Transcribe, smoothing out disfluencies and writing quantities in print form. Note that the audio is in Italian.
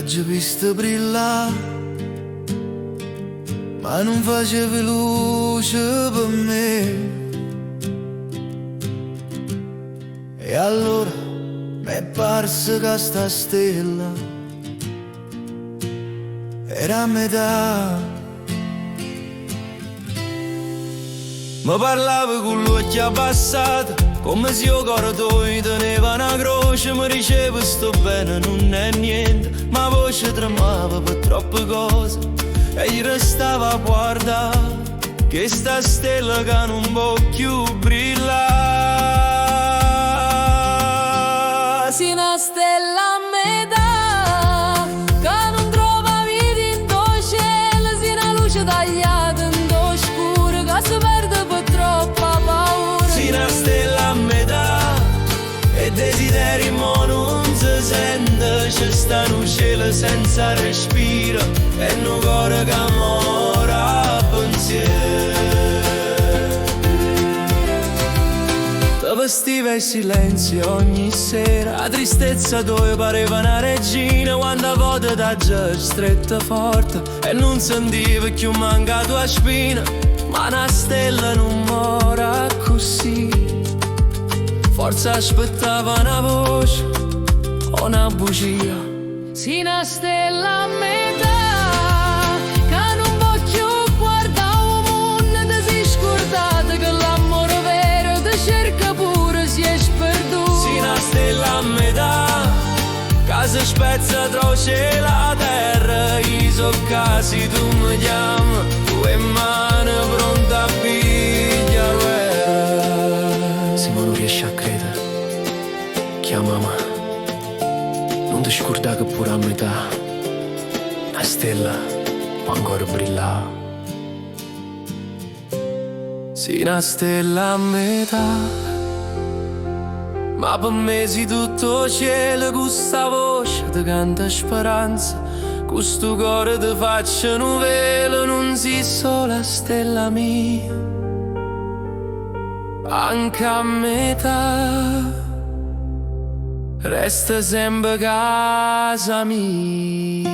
già visto brillare, ma non facevi luce per me. E allora m'è parso che sta stella era a metà. Mi parlava con l'occhio abbassato, come se io coro tuoi teneva una croce. Mi diceva sto bene, non è niente, ma la voce tremava per troppe cose. E gli restava a guardare che sta stella che non può più brillare. Sì, una stella a metà, che non trova vita in tuo cielo. Sì, una luce tagliata in tuo scuro, che si perde per troppa paura. Sì, una stella a metà, e desideri mo non si sente. C'è sta un cielo senza respiro e un cuore che mora a pensiero. Ti vestiva in silenzio ogni sera, la tristezza tua pareva una regina. Quando a volte da già stretta forte e non sentivo più manca tua spina. Ma una stella non mora così, forse aspettava una voce o una bugia. Sì, una stella a metà, che non voglio guardare un mondo. Ti sei scordata che l'amore vero ti cerca pure si è sperduto. Sì, una stella a metà, che si spezza tra il cielo e la terra. I so casi tu mi chiami, due mani pronte a pigliare. Se non riesci a credere, chiamami. Non ti scordare che pure a metà la stella può ancora brillare. Sì, una stella a metà, ma per me sei tutto cielo. Con sta voce ti canta speranza, con sto cuore ti faccio un velo. Non sei sola stella mia, anche a metà resta sempre casa mia.